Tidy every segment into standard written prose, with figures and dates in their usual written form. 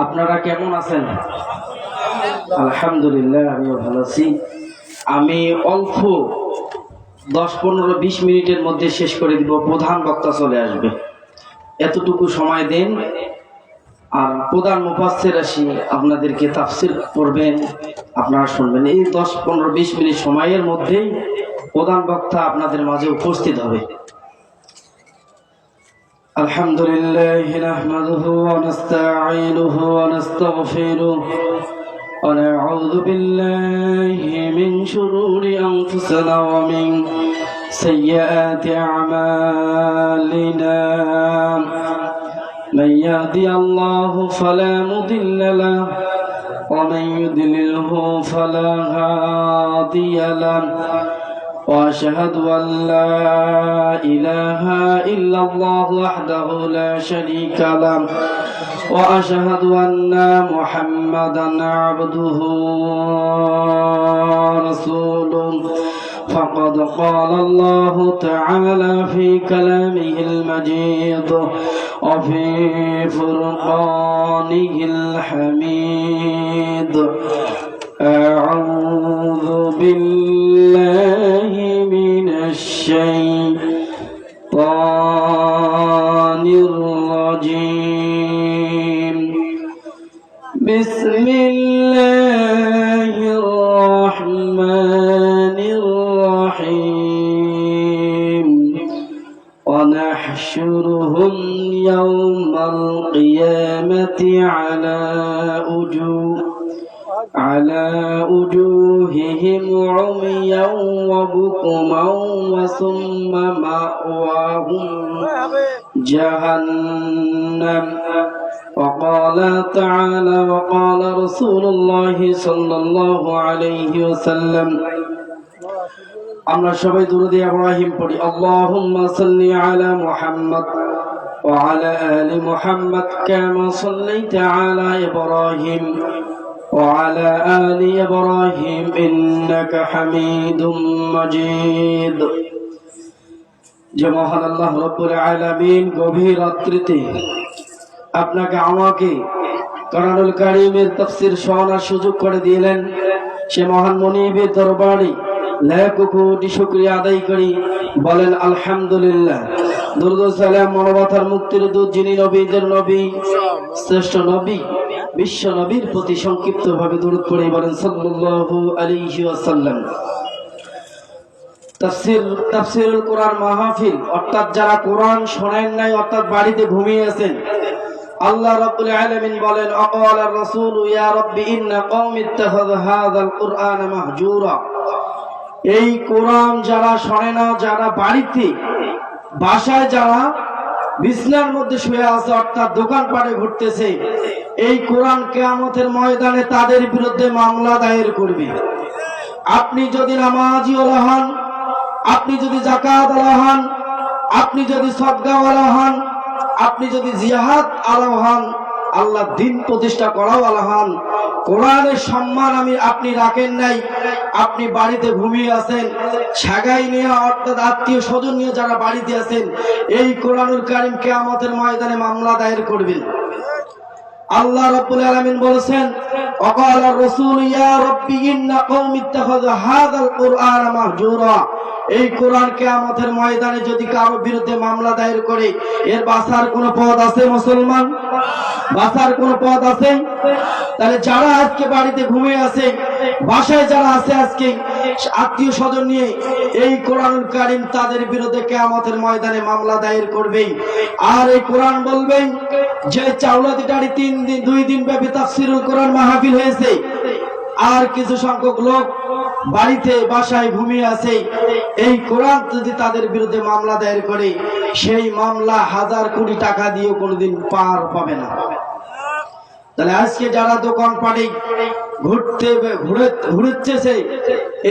আপনারা কেমন আছেন? আলহামদুলিল্লাহ, আমিও ভালো আছি। আমি অল্প 10-15-20 মিনিটের মধ্যে শেষ করে দিব। প্রধান বক্তা চলে আসবে, এতটুকু সময় দেন। আর প্রধান মুফাসসির আসি আপনাদেরকে তাফসীর পড়বেন, আপনারা শুনবেন। এই 10-15-20 মিনিট সময়ের মধ্যেই প্রধান বক্তা আপনাদের মাঝে উপস্থিত হবে। الحمد لله نحمده ونستعينه ونستغفره ونعوذ بالله من شرور أنفسنا ومن سيئات أعمالنا. من يهدي الله فلا مضل له ومن يضلله فلا هادي له. وأشهد أن لا إله إلا الله وحده لا شريك له وأشهد أن محمدا عبده ورسوله. فقد قال الله تعالى في كلامه المجيد وفي فرقانه الحميد. أعوذ بالله من الشيطان الرجيم. بسم الله الرحمن الرحيم. ونحشرهم يوم القيامة على وجوههم عميا وبكما وثم مأواهم جهنم. وقال تعالى وقال رسول الله صلى الله عليه وسلم. আমরা সবাই দুরূদ ইব্রাহিম পড়ি। আল্লাহুম্মা সাল্লি আলা মুহাম্মদ ওয়া আলা আলি মুহাম্মদ কামা সাল্লাইতা আলা ইব্রাহিম وعلى آل إبراهيم إنك حميد مجيد. যে মহান আল্লাহ রব্বুল আলামিন গভীর রাত্রিতে আপনাকে আমাকে কোরআনুল কারীমের তাফসীর শোনার সুযোগ করে দিলেন, সে মহান মুনিবের দরবারে লাখ কোটি শুকরিয়া আদায় করি। বলেন আলহামদুলিল্লাহ। দরুদ ও সালাম মানবতার মুক্তির দূত, যিনি নবীদের নবী, শ্রেষ্ঠ নবী, বিশ্ব নবীর প্রতি সংক্ষিপ্ত ভাবে দরুদ পড়ে বলেন সাল্লাল্লাহু আলাইহি ওয়াসাল্লাম। তাফসীরুল কোরআন মাহফিল, অর্থাৎ যারা কোরআন শোনেন নাই, অর্থাৎ বাড়িতে ঘুমিয়ে আছেন, আল্লাহ রাব্বুল আলামিন বলেন আকালা রাসূল ইয়া রাব্বি ইন্না কওমি ইত্তাখাযু হাযাল কুরআনা মাহজুরা। এই কোরআন যারা শোনে না, যারা বাড়িতে বাসায় যারা বিছনার মধ্যে শুয়ে আছে, অর্থাৎ দোকানপাটে ঘুরতেছে, এই কোরআন কিয়ামতের ময়দানে তাদের বিরুদ্ধে মামলা দায়ের করবে। আপনি যদি নামাজি ওয়ালা হন, আপনি যদি যাকাত ওয়ালা হন, আপনি যদি সদকা ওয়ালা হন, আপনি যদি জিহাদ আলা হন, আল্লাহ দ্বীন প্রতিষ্ঠা করা ওয়ালা হন, কোরআনের সম্মান আপনি রাখেন নাই, আপনি বাড়িতে ঘুমিয়ে আছেন, সাগাই নিয়ে অর্থাৎ আত্মীয় স্বজন নিয়ে যারা বাড়িতে আছেন, এই কোরআনুল কারীম কিয়ামতের ময়দানে মামলা দায়ের করবেন। আল্লাহ রাব্বুল আলামিন বলেছেন ওয়াকালা রাসূল ইয়া রাব্বি ইন্না কওমি ইত্তাখাযু হাযাল কুরআনা মাহজুরা। এই কোরআন কিয়ামতের ময়দানে যদি কারো বিরুদ্ধে মামলা দায়ের করে, এর বাঁচার কোনো পথ আছে? মুসলমান, বাঁচার কোনো পথ আছে? তাহলে যারা আজকে বাড়িতে ঘুমিয়ে আছে, বাসায় যারা আছে আজকে আত্মীয় স্বজন নিয়ে, এই কোরআনুল কারীম তাদের বিরুদ্ধে কিয়ামতের ময়দানে মামলা দায়ের করবে। আর এই কোরআন বলবেন যে চাউলাদিটারি 2 দিন ব্যাপী তাফসীরুল কোরআন মাহফিল হয়েছে, আর কিছু সংখ্যক লোক বাড়িতে বাসায় ঘুমিয়ে আছে, এই কোরআন যদি তাদের বিরুদ্ধে মামলা দায়ের করে, সেই মামলা 1000 কোটি টাকা দিয়েও কোনোদিন পার পাবে না। তাহলে আজকে যারা দোকানপাটে ঘুরতেছে,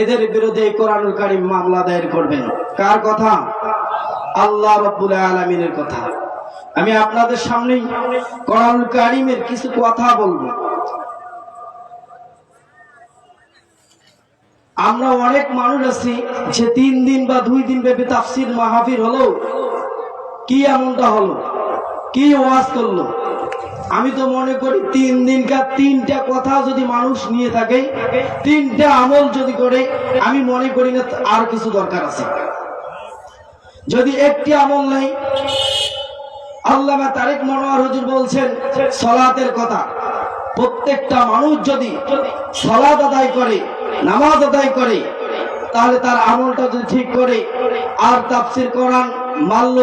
এদের বিরুদ্ধে কোরআনুল কারীম মামলা দায়ের করবেন। কার কথা? আল্লাহ রাব্বুল আলামিনের কথা। আমি আপনাদের সামনে কোরআনুল কারীমের কিছু কথা বলবো। আমরা অনেক মানুষ আছি যে 3 দিন বা 2 দিন ব্যাপী তাফসীর মাহফিল হলো, কি এমনটা হলো, কি ওয়াজ করলো, আমি তো মনে করি 3 দিনকার 3টা কথা যদি মানুষ নিয়ে থাকে, 3টা আমল যদি করে, আমি মনে করি না আর কিছু দরকার আছে। যদি একটি আমল নেই, আল্লামা তারেক মনোয়ার হুজুর বলছেন সালাতের কথা। প্রত্যেকটা মানুষ যদি সালাত আদায় করে, নামাজ আদায় করে, তাহলে তার আমলটা যদি ঠিক করে আর তাফসীর কোরআন মানল,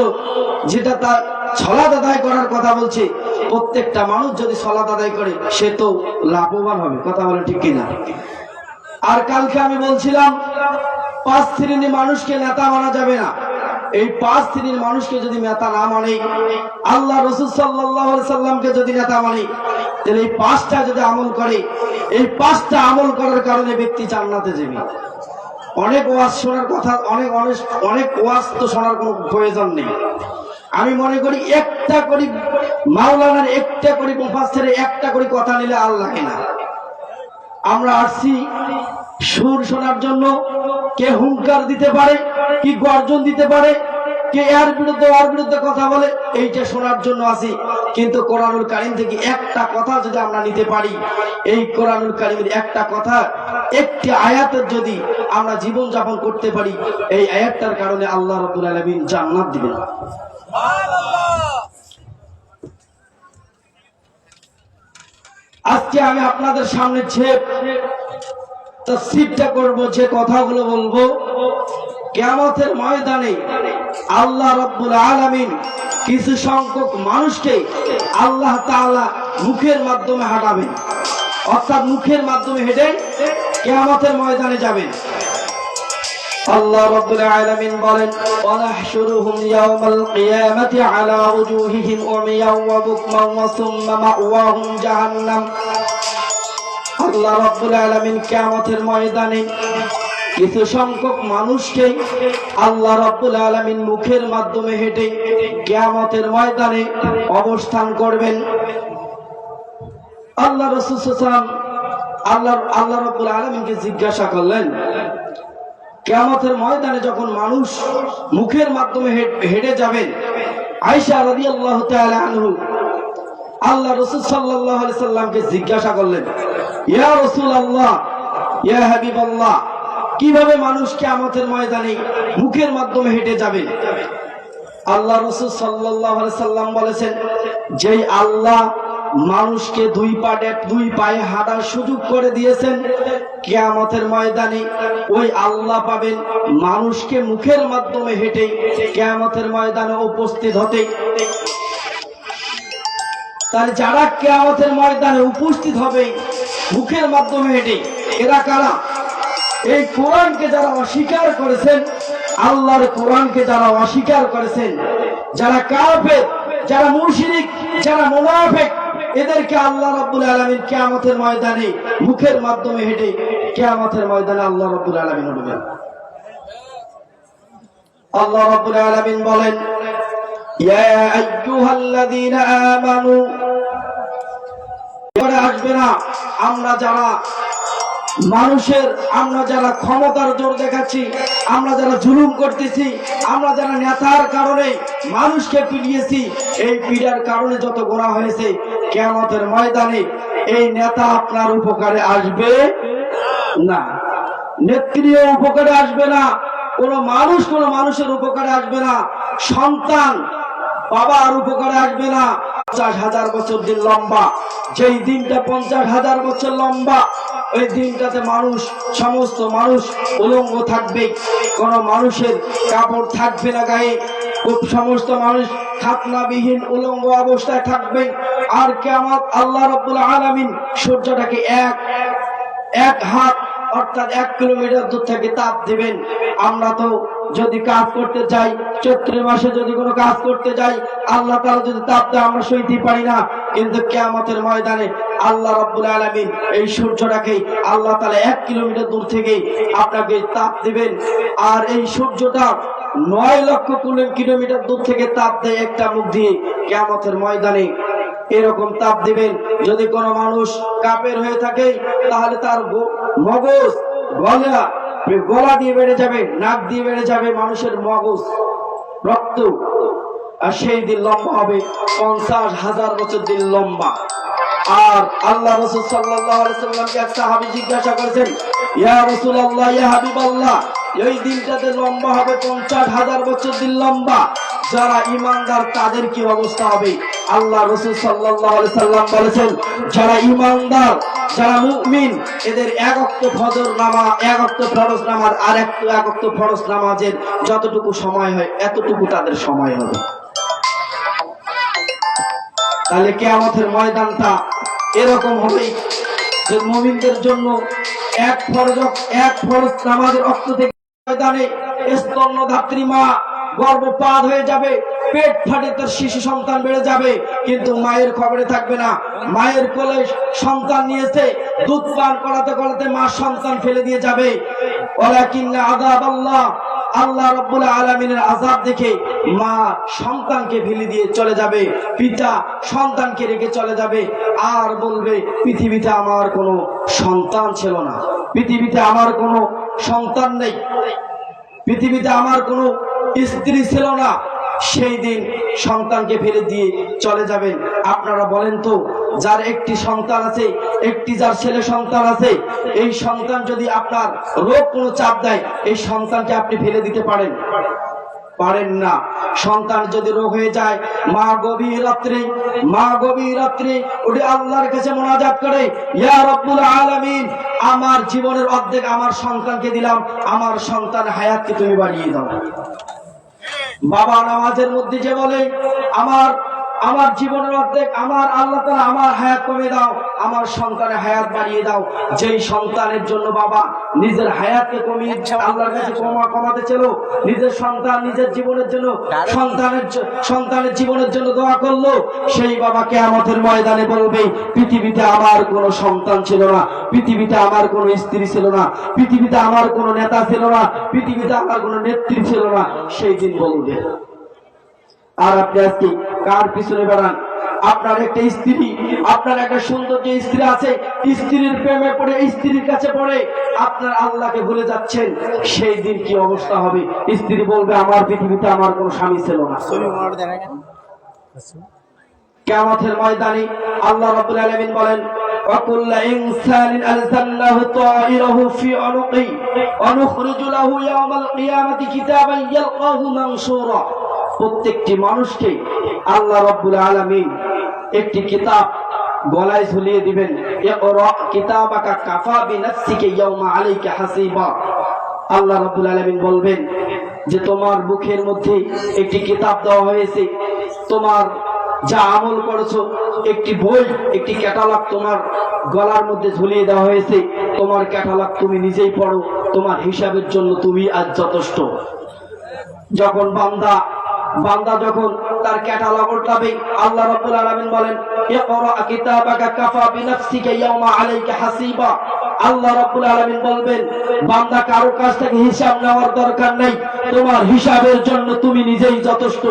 যেটা তার সালাত আদায় করার কথা বলছে, প্রত্যেকটা মানুষ যদি সালাত আদায় করে সে তো লাভবান হবে। কথা বলে ঠিক কিনা? আর কালকে আমি বলছিলাম 5 শ্রেণীর মানুষকে নেতা মানা যাবে না। এই 5 শ্রেণীর মানুষকে যদি নেতা না মানে, আল্লাহ রাসূল সাল্লাল্লাহু আলাইহি সাল্লামকে যদি নেতা মানে, তাহলে এই 5টা যদি আমল করে, এই 5টা আমল করার কারণে ব্যক্তি জান্নাতে যাবে। অনেক ওয়াজ শোনার কথা, অনেক ওয়াজ তো শোনার কোনো প্রয়োজন নেই। আমি মনে করি একটা করে মাওলানার, একটা করে মুফাসসিরের একটা করে কথা নিলে আর লাগে না। আমরা আসছি সুর শোনার জন্য। কে হুঙ্কার দিতে পারে, কি গর্জন দিতে পারে, কে এর বিরুদ্ধে কথা বলে, এইটা শোনার জন্য আসি। কিন্তু কোরআনুল কারীম থেকে একটা কথা যদি আমরা নিতে পারি, এই কোরআনুল কারীমের একটা কথা, একটি আয়াতের যদি আমরা জীবন যাপন করতে পারি, এই আয়াতটার কারণে আল্লাহ রাব্বুল আলামিন জান্নাত দিবেন। আজকে আমি আপনাদের সামনে যে তাফসীরটা করব, যে কথাগুলো বলবো, কিয়ামতের ময়দানে আল্লাহ রাব্বুল আলামিন কিছু সংখ্যক মানুষকে আল্লাহ তাআলা মুখের মাধ্যমে হাঁটাবেন, অর্থাৎ মুখের মাধ্যমে হেঁটে কিয়ামতের ময়দানে যাবেন। আল্লাহ রাব্বুল আলামিন বলেন, ওয়ানাহশুরুহুম ইয়াওমাল কিয়ামাতি আলা উজুহিহিম উমিয়ান ওয়া বুকমান ওয়া সুম্মা মাওয়াহুম জাহান্নাম। আল্লাহ রাব্বুল আলামিন কিয়ামতের ময়দানে কিছু সংখ্যক মানুষকে আল্লাহ রাব্বুল আলামিন মুখের মাধ্যমে হেঁটে কিয়ামতের ময়দানে অবস্থান করবেন। আল্লাহ রাসূল সাল্লাল্লাহু আলাইহি ওয়াসাল্লাম আল্লাহ রাব্বুল আলামিনকে জিজ্ঞাসা করলেন, কিয়ামতের ময়দানে যখন মানুষ মুখের মাধ্যমে হেঁটে যাবেন, আয়েশা রাদিয়াল্লাহু তাআলা আনহু আল্লাহ রাসূল সাল্লাল্লাহু আলাইহি সাল্লামকে জিজ্ঞাসা করলেন, ইয়া রাসূলুল্লাহ, ইয়া হাবিবাল্লাহ, কিভাবে মানুষ কিয়ামতের ময়দানে মুখের মাধ্যমে হেঁটে যাবে? আল্লাহ রাসূল সাল্লাল্লাহু আলাইহি সাল্লাম বলেছেন, যেই আল্লাহ মানুষকে দুই পায়ে হাঁটার সুযোগ করে দিয়েছেন, কিয়ামতের ময়দানে ওই আল্লাহ পাবেন মানুষকে মুখের মাধ্যমে হেঁটে কিয়ামতের ময়দানে উপস্থিত হতে। তাহলে যারা কিয়ামতের ময়দানে উপস্থিত হবে মুখের মাধ্যমে হেঁটে, এরা কারা? এই কোরআনকে যারা অস্বীকার করেছেন, আল্লাহর কোরআনকে যারা অস্বীকার করেছেন, যারা কাফের, যারা মুশরিক, যারা মুনাফিক, এদেরকে আল্লাহ রাব্বুল আলামিন কিয়ামতের ময়দানে মুখের মাধ্যমে হেঁটে কিয়ামতের ময়দানে আল্লাহ রাব্বুল আলামিন উঠবেন। আল্লাহ রাব্বুল আলামিন বলেন, ইয়া আইয়ুহাল্লাযীনা আমানু, পরে আসবে না আমরা যারা আমরা যারা ক্ষমতার জোর দেখাচ্ছি, আমরা যারা জুলুম করতেছি, আমরা যারা নেতার কারণে মানুষকে পিটিয়েছি, এই পিটার কারণে যত গুনাহ হয়েছে, কিয়ামতের ময়দানে এই নেতা আপনার উপকারে আসবে না, নেত্রীও উপকারে আসবে না, কোন মানুষের উপকারে আসবে না, সন্তান বাবার উপকারে আসবে না। 50,000 বছর দিন লম্বা, যেই দিনটা 50,000 বছর লম্বা, ওই দিনটাতে সমস্ত মানুষ উলঙ্গ থাকবে, কোন মানুষের কাপড় থাকবে না গায়ে, সমস্ত মানুষ খাতনাবিহীন উলঙ্গ অবস্থায় থাকবে। আর কিয়ামত আল্লাহ রাব্বুল আলামিন সূর্যটাকে এক হাত অর্থাৎ 1 কিলোমিটার দূর থেকে তাপ দিবেন। আমরা তো যদি কাজ করতে যাই, চৈত্র মাসে যদি কোনো কাজ করতে যাই, আল্লাহ তাআলা যদি তাপ দেয় আমরা সইতে পারি না, কিন্তু কিয়ামতের ময়দানে আল্লাহ রাব্বুল আলামিন এই সূর্যটাকে আল্লাহ তাআলা 1 কিলোমিটার দূর থেকে আপনাকে তাপ দিবেন। আর এই সূর্যটা 9 লক্ষ কিলোমিটার দূর থেকে তাপ দেয় একটা মুখ দিয়ে। কিয়ামতের ময়দানে এরকম তাপ দিবেন। যদি কোনো মানুষ কাফের হয়ে থাকে, তাহলে তার মগজ গলা দিয়ে বেড়ে যাবে, নাক দিয়ে বেড়ে যাবে, মানুষের মগজ রক্ত আর সেই দিন লম্বা হবে 50,000 বছর দিন লম্বা। আর আল্লাহ রাসূল সাল্লাল্লাহু আলাইহি সাল্লামকে এক সাহাবী জিজ্ঞাসা করেছেন, ইয়া রাসূলুল্লাহ, ইয়া হাবিবাল্লাহ, এই দিনটাতে লম্বা হবে 50,000 বছর দিন লম্বা, যারা ঈমানদার তাদের কি অবস্থা হবে? আল্লাহ রাসূল সাল্লাল্লাহু আলাইহি সাল্লাম বলেছেন, যারা ঈমানদার, যারা মুমিন, এদের এক ওয়াক্ত ফজর নামাজ, এক ওয়াক্ত ফরজ নামাজ আর এক ওয়াক্ত ফরজ নামাজের যতটুকু সময় হয় এতটুকু তাদের সময় হবে। তাহলে কিয়ামতের ময়দানটা এরকম হবে যে মুমিনদের জন্য এক ফরজ নামাজের অক্ত থেকে ময়দানে স্তন্যধাত্রী মা গর্ভপাত হয়ে যাবে, পেট ফাটে তার শিশু সন্তান বেড়ে যাবে, কিন্তু মায়ের খবরে থাকবে না। মায়ের কোলে সন্তান নিয়েছে, দুধ পান করাতে করাতে মা সন্তান ফেলে দিয়ে যাবে। ওয়ালাকিন্না আযাবাল্লাহ, আল্লাহ রাব্বুল আলামিনের আযাব দেখে মা সন্তানকে ফেলে দিয়ে চলে যাবে, পিতা সন্তানকে রেখে চলে যাবে, আর বলবে পৃথিবীতে আমার কোনো সন্তান ছিল না, পৃথিবীতে আমার কোনো সন্তান নেই, পৃথিবীতে আমার কোনো স্ত্রী ছিল না। সেই দিন সন্তানকে ফেলে দিয়ে চলে যাবেন। আপনারা বলেন তো, যার একটি সন্তান আছে, একটি যার ছেলে সন্তান আছে, এই সন্তান যদি আপনার রোগ কোনো চাপ দেয়, এই সন্তানকে আপনি ফেলে দিতে পারেন? পারেন না। সন্তান যদি রোগ হয়ে যায়, মা গভীর রাত্রে ওটি আল্লাহর কাছে মুনাজাত করে, ইয়া রব্বুল আলামিন, আমার জীবনের অর্ধেক আমার সন্তানকে দিলাম, আমার সন্তান হায়াতকে তুমি বাড়িয়ে দাও। বাবা নামাজের মধ্যে যে বলে, আমার জীবনের অর্ধেক আমার আল্লাহ তাআলা আমার হায়াত কমিয়ে দাও, আমার সন্তানের হায়াত বাড়িয়ে দাও। যেই সন্তানের জন্য বাবা নিজের হায়াতকে কমিয়ে আল্লাহর কাছে কমাতে ছিল, নিজের সন্তান নিজের জীবনের জন্য সন্তানের জীবনের জন্য দোয়া করলো, সেই বাবা কিয়ামতের ময়দানে বলবে, পৃথিবীতে আমার কোনো সন্তান ছিল না, পৃথিবীতে আমার কোনো স্ত্রী ছিল না, পৃথিবীতে আমার কোনো নেতা ছিল না, পৃথিবীতে আমার কোনো নেত্রী ছিল না। সেই দিন বলবে। আর আপনি আজকে কার পিছনে বেড়ান? আপনার একটা স্ত্রী, আপনার একটা সুন্দর যে স্ত্রী আছে, স্ত্রীর প্রেমে পড়ে, স্ত্রীর কাছে পড়ে আপনার আল্লাহকে ভুলে যাচ্ছেন। সেই দিন কি অবস্থা হবে? স্ত্রী বলবে, আমার পৃথিবীতে আমার কোনো স্বামী ছিল না। কিয়ামতের ময়দানে আল্লাহ রাব্বুল আলামিন বলেন, وَكُلَّ إِنسَانٍ أَلْزَمْنَاهُ طَائِرَهُ فِي عُنُقِهِ وَنُخْرِجُ لَهُ يَوْمَ الْقِيَامَةِ كِتَابًا يَلْقَاهُ مَنشُورًا। প্রত্যেকটি মানুষকে আল্লাহ রাব্বুল আলামিন একটি কিতাব গলায় ঝুলিয়ে দিবেন, ইকরা কিতাবাকা কাফা বিনাফসিকা ইয়াওমা আলাইকা হাসিবা। আল্লাহ রাব্বুল আলামিন বলবেন যে তোমার বুকের মধ্যে একটি কিতাব দেওয়া হয়েছে, তোমার যা আমল করেছো একটি বই, একটি ক্যাটালগ তোমার গলার মধ্যে ঝুলিয়ে দেওয়া হয়েছে। তোমার ক্যাটালগ তুমি নিজেই পড়ো, তোমার হিসাবের জন্য তুমি আজ যথেষ্ট। যখন বান্দা যখন তার ক্যাটালগ উল্টাবে, আল্লাহ রাব্বুল আলামিন বলেন, ইকরা কিতাবাকা কাফা বিনাফসিকা ইয়াওমা আলাইকা হাসিবা। আল্লাহ রাব্বুল আলামিন বলবেন, বান্দা কারো কাছ থেকে হিসাব নেওয়ার দরকার নেই, তোমার হিসাবের জন্য তুমি নিজেই যথেষ্ট,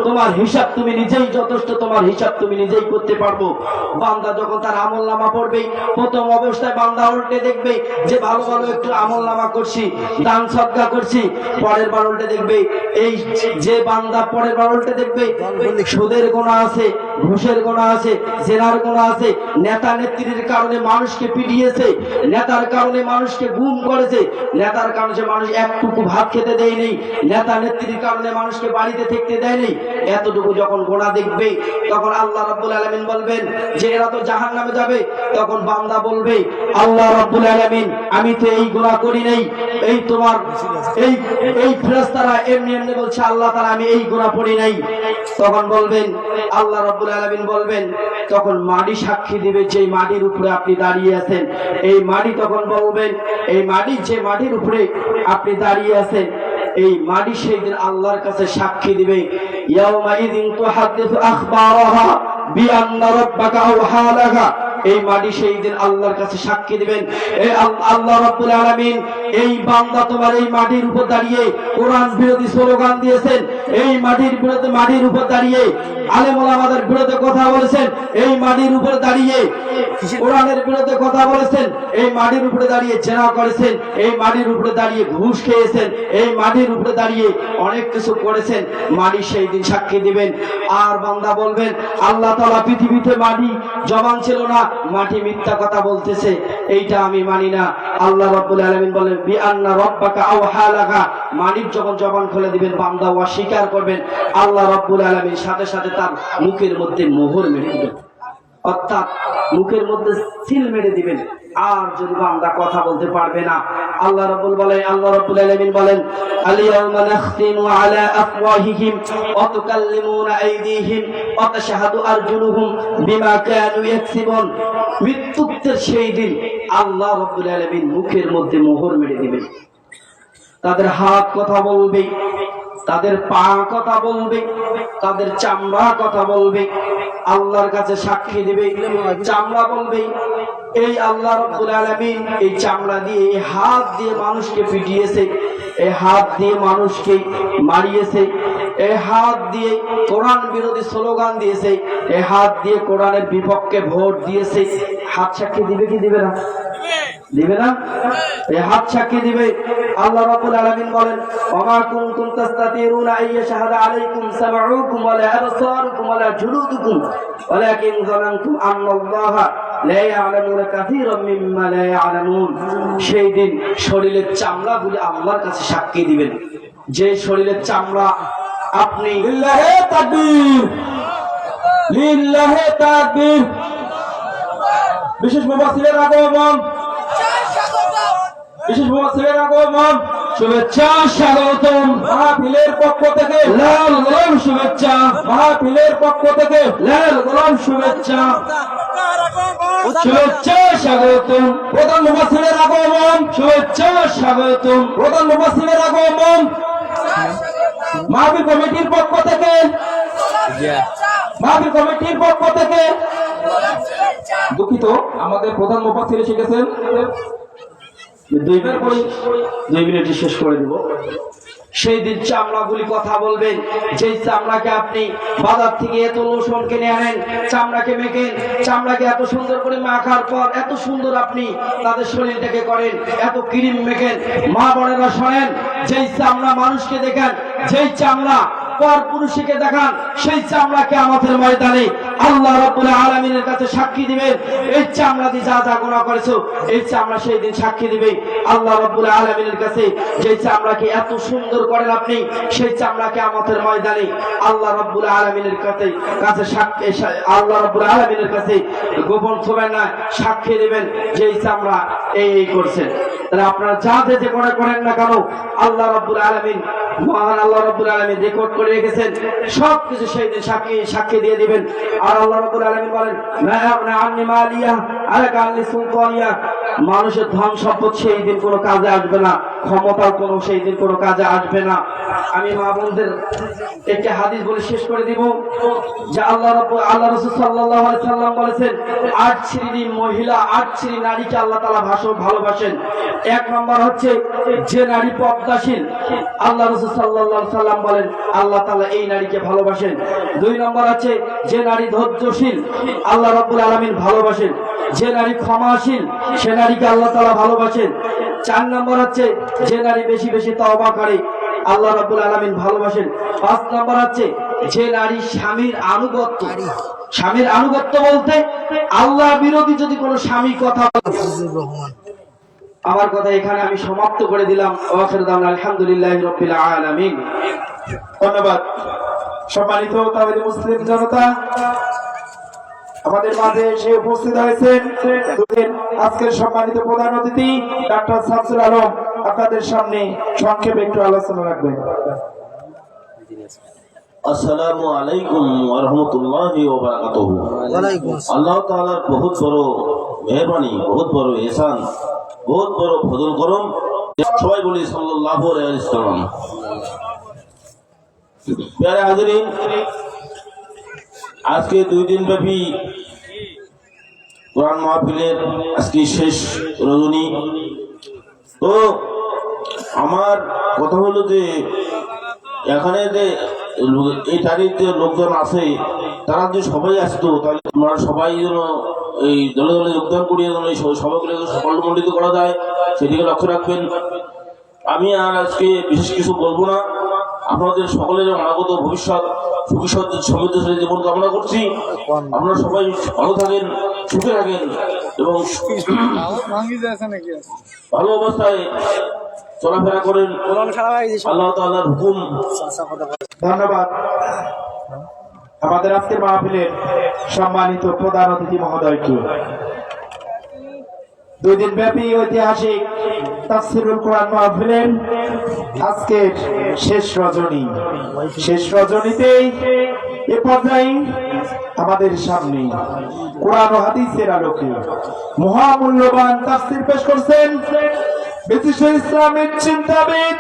তোমার হিসাব তুমি নিজেই যথেষ্ট, তোমার হিসাব তুমি নিজেই করতে পারবো। বান্দা যখন তার আমলনামা পড়বে, প্রথম অবস্থায় বান্দা উল্টে দেখবে যে ভালো ভালো একটু আমলনামা করছি, দান সদকা করছি। পরের বার উল্টে দেখবে, এই যে বান্দা পরের বার উল্টে দেখবে সুদের গুনাহ আছে, ঘুষের গুনাহ আছে, জেনার গুনাহ আছে, নেতা নেত্রীর কারণে মানুষকে পিটিয়েছে, নেতার কারণে মানুষকে গুম করেছে, নেতার কারণে মানুষ একটুকু ভাত খেতে দেয়নি, নেতা নেত্রীর কারণে মানুষকে বাড়িতে থাকতে দেয়নি। এতটুকু যখন গোনা দেখবে, তখন আল্লাহ রাব্বুল আলামিন বলবেন যে এরা তো জাহান্নামে যাবে। তখন বান্দা বলবে, আল্লাহ রাব্বুল আলামিন, আমি তো এই গুনাহ করি নাই, এই তোমার এই ফেরেশতারা এমনি এমনি বলছে, আল্লাহ তাআলা আমি এই গুনাহ করি নাই। তখন বলবেন, আল্লাহ রাব্বুল আলামিন বলবেন, তখন মাটি সাক্ষী দিবে, যে মাটির উপরে আপনি দাঁড়িয়ে আছেন, এই মাটি তখন বলবেন, এই মাটি, যে মাটির উপরে আপনি দাঁড়িয়ে আছেন, এই মাটি সেই দিন আল্লাহর কাছে সাক্ষী দিবে, ইয়াউমা ইযিন তুহাদ্দিসু আখবারাহা বিআন্না রাব্বাকা আওহা লাহা। এই মাটি সেই দিন আল্লাহর কাছে সাক্ষী দিবেন, এই আল্লাহ রাব্বুল আলামিন, এই বান্দা তোমার এই মাটির উপর দাঁড়িয়ে কোরআন বিরোধী স্লোগান দিয়েছেন, এই মাটির উপর দাঁড়িয়ে আলেম ওলামাদের বিরুদ্ধে কথা বলেছেন, এই মাটির উপর দাঁড়িয়ে কোরআনের বিরুদ্ধে কথা বলেছেন, এই মাটির উপরে দাঁড়িয়ে জেনা করেছেন, এই মাটির উপরে দাঁড়িয়ে ঘুষ খেয়েছেন, এই মাটির উপরে দাঁড়িয়ে অনেক কিছু করেছেন, মাটি সেই দিন সাক্ষী দিবেন। আর বান্দা বলবেন আল্লাহ তাআলা পৃথিবীতে মাটি জবান ছিল না, মাটি মিথ্যা কথা বলতেছে, এইটা আমি মানি না। আল্লাহ রাব্বুল আলামিন বলেন বিআন্না রাব্বাকা আওহা লাকা, মাটির যখন জবান খুলে দিবেন বান্দা অস্বীকার করবেন, আল্লাহ রাব্বুল আলামিন সাথে সাথে তার মুখের মধ্যে মোহর মেরে দিবেন, অর্থাৎ মুখের মধ্যে সিল মেরে দিবেন। আর যদি বান্দা কথা বলতে পারবে না, আল্লাহ রাব্বুল আলামিন বলেন আল-ইয়াওমা নাখতিমু আলা আফওয়াহিহিম ওয়া তুকাল্লিমুনা আইদিহিম ওয়া তাশহাদু আরজুলুহুম বিমা কানু ইয়াকসিবুন। মৃত্যুর সেই দিন আল্লাহ রাব্বুল আলামিন মুখের মধ্যে মোহর মেরে দিবেন। তাদের হাত কথা বলবে, তাদের পা কথা বলবে, তাদের চামড়া কথা বলবে, আল্লাহর কাছে সাক্ষী দিবে। চামড়া বলবে এই আল্লাহ রাব্বুল আলামিন এই চামড়া দিয়ে, এই হাত দিয়ে মানুষকে পিটিয়েছে, এই হাত দিয়ে মানুষকে মারিয়েছে, এই হাত দিয়ে কোরআন বিরোধী স্লোগান দিয়েছে, এই হাত দিয়ে কোরআনের বিপক্ষে ভোট দিয়েছে। হাত সাক্ষী দিবে কি দিবে না? দিবে না? এই হাত সাক্ষী দিবে। আল্লাহ রাব্বুল আলামিন বলেন ওমা কুনতুম তাস্তাতিরুনা আইয়া শাহাদা আলাইকুম সামউকুম ওয়া লা আবসারুকুম ওয়া লা জুলুদুকুম ওয়ালাকিন যানানতুম আন্নাল্লাহা লা ইয়ালামুনা কাসীরাম মিম্মা লা ইয়ালামুন। সেই দিন শরীরের চামড়াগুলো আল্লাহর কাছে সাক্ষী দিবেন। যে শরীরের চামড়া আপনি লিল্লাহি তাকবীর, লিল্লাহি তাকবীর, বিশেষ মুফাসসিরের আগমন, বিশেষ মুফাসসিরের আগমন, শুভেচ্ছা স্বাগতম মাহফিলের পক্ষ থেকে, লাল গোলাম শুভেচ্ছা মাহফিলের পক্ষ থেকে, লাল গোলাম শুভেচ্ছা, শুভেচ্ছা স্বাগতম প্রধান মুফাসসিরের আগমন, শুভেচ্ছা স্বাগতম প্রধান মুফাসসিরের আগমন মাহফিল কমিটির পক্ষ থেকে, মাহফিল কমিটির পক্ষ থেকে। দুঃখিত, আমাদের প্রধান মুফাসসির এসে গেছেন, 2 মিনিটে শেষ করে দিব। সেই দিন চামড়াগুলি কথা বলবেন। যেই চামড়াকে আপনি বাজার থেকে এত লোশন কিনে আনেন, চামড়াকে মেখেন, চামড়াকে এত সুন্দর করে মাখার পর এত সুন্দর আপনি তাদের শরীরটাকে করেন, এত ক্রিম মেখেন। মা বোনেরা শোনেন, যেই চামড়া মানুষকে দেখান, যেই চামড়া পর পুরুষকে দেখান, সেই চামড়াকে আমাদের ময়দানে আল্লাহ রাব্বুল আলামিনের কাছে সাক্ষী দিবেন। এই চামড়া দিয়ে যা যা গুনাহ করেছো, এই চামড়া সেই দিন সাক্ষী দিবে আল্লাহ রাব্বুল আলামিনের কাছে। যে চামড়াকে এত সুন্দর করেন আপনি, সেই চামড়াকে আমাদের ময়দানে আল্লাহ রাব্বুল আলামিনের কাছে সাক্ষী, আল্লাহ রাব্বুল আলামিনের কাছে গোপন থবেন না, সাক্ষী দিবেন যে এই চামড়া এই করছেন। তাহলে আপনারা যা যে করেন না কেন, আল্লাহ রাব্বুল আলামিন, মহান আল্লাহ রাব্বুল আলামিন রেকর্ড করে রেখেছেন। সবকিছু সেই দিন সাক্ষী দিয়ে দিবেন। আর আল্লাহ রাব্বুল আলামিন বলেন না আন্নি মালিয়া আলাকা আন্নি সুলতানিয়া, মানুষের ধন সম্পদ সেই দিন কোনো কাজে আসবে না, ক্ষমতার কোনো সেই দিন কোনো কাজে আসবে না। আমি মা বোনদের একটি হাদিস বলে শেষ করে দিব যে আল্লাহ রাসূল সাল্লাল্লাহু আলাইহি সাল্লাম বলেছেন 8 শ্রেণীর মহিলা, 8 শ্রেণীর নারীকে আল্লাহ তাআলা ভালোবাসেন। 1 নম্বর হচ্ছে যে নারী পর্দাশীল, আল্লাহ রাসূল সাল্লাল্লাহু আলাইহি সাল্লাম বলেন আল্লাহ তাআলা এই নারীকে ভালোবাসেন। 2 নম্বর আছে যে নারী ধৈর্যশীল, আল্লাহ রাব্বুল আলামিন ভালোবাসেন। যে নারী ক্ষমাশীল, সে নারীকে আল্লাহ তাআলা ভালোবাসেন। 4 নম্বর হচ্ছে যে নারী বেশি বেশি তওবা করে, আল্লাহ রাব্বুল আলামিন ভালোবাসেন। 5 নম্বর হচ্ছে যে নারী স্বামীর আনুগত্য, স্বামীর আনুগত্য বলতে আল্লাহ বিরোধী যদি কোনো স্বামী কথা। আমার কথা এখানে আমি সমাপ্ত করে দিলাম। আলহামদুলিল্লাহি রাব্বিল আলামিন। ধন্যবাদ। সম্মানিত তাওহীদ মুসলিম জনতা, আমাদের মাঝে এসে উপস্থিত হয়েছেন আজকের সম্মানিত প্রধান অতিথি ডাক্তার শামসুল আলম। আপনাদের সামনে সংক্ষেপে একটু আলোচনা রাখবেন। আসসালামু আলাইকুম ওয়া রাহমাতুল্লাহি ওয়া বারাকাতুহু। আল্লাহ তাআলার বহুত বড় মেহেরবানি, বহুত বড় ইহসান, বহুত বড় ফজল করম। সবাই বলি সাল্লাল্লাহু আলাইহি ওয়াসাল্লাম। প্যারে হাজিরিন, আজকে 2 দিন ব্যাপী কোরআন মাহফিলের আজকে শেষ রজনী। তো আমার কথা হলো যে এখানে যে এই তারিখ যে লোকজন আছে, তারা যে সবাই আসতো, তাহলে আমরা সবাই যেন এই দলে দলে যোগদান করিয়ে যেন এই সভাগুলো সফলমণ্ডিত করা যায় সেদিকে লক্ষ্য রাখবেন। আমি আর আজকে বিশেষ কিছু বলবো না। আপনাদের সকলের অনাগত ভবিষ্যৎ সুখী সমৃদ্ধশালী জীবন কামনা করছি। আপনারা সবাই ভালো থাকেন, সুখে থাকেন এবং ভালো অবস্থায় চলাফেরা করেন। আল্লাহ তাআলার হুকুম। ধন্যবাদ আমাদের আজকের মাহফিলের সম্মানিত প্রধান অতিথি মহোদয়কে। 2 দিন ব্যাপী ঐতিহাসিক তাফসীরুল কোরআন মাহফিলের আজকের শেষ রজনীতেই এ পর্যায়ে আমাদের সামনে কোরআন ও হাদিসের আলোকে মহামূল্যবান তাফসীর পেশ করছেন বিশিষ্ট ইসলামিক চিন্তাবিদ,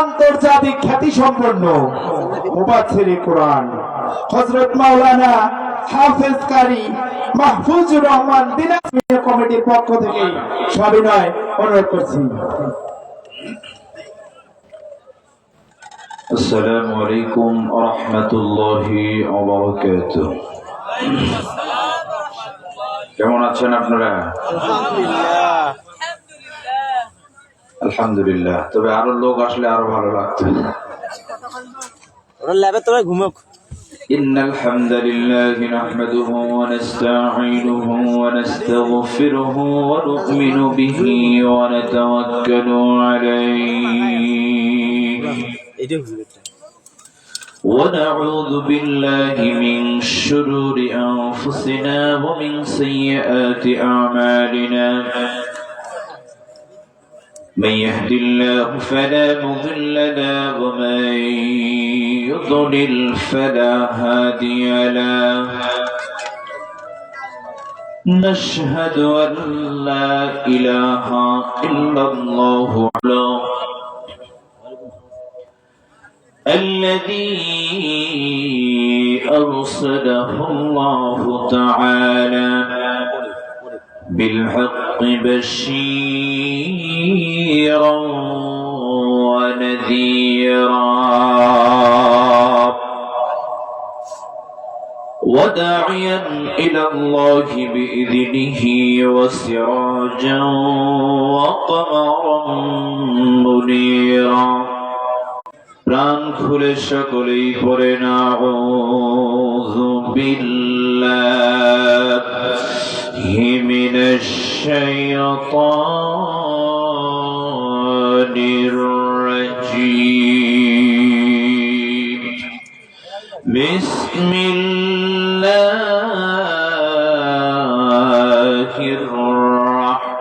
আন্তর্জাতিক খ্যাতি সম্পন্ন মুফাসসিরে কোরআন হযরত মাওলানা হাফেজ কারি মাহফুজুর রহমান দিনাজপুর কমিটির পক্ষ থেকে সবিনয় অনুরোধ করছি। আসসালামু আলাইকুম ওয়া রাহমাতুল্লাহি ওয়া বারাকাতুহু। কেমন আছেন আপনারা? আলহামদুলিল্লাহ। তবে আরো লোক আসলে আরো ভালো লাগতো। إن الحمد لله نحمده ونستعينه ونستغفره ونؤمن به ونتوكل عليه ونعوذ بالله من شرور أنفسنا ومن سيئات أعمالنا من يهد الله فلا مضل له ومن يضلل فلا هادي له نشهد أن لا إله إلا الله الذي أرسله الله تعالى بالحق بشيرا ونذيرا وداعيا إلى الله بإذنه وسراجا وقمرا منيرا প্রাণ খুলে সকলেই পড়েন আউযু বিল্লাহি মিনাশ শাইতানির রাজীম বিসমিল্লাহির রাহমানির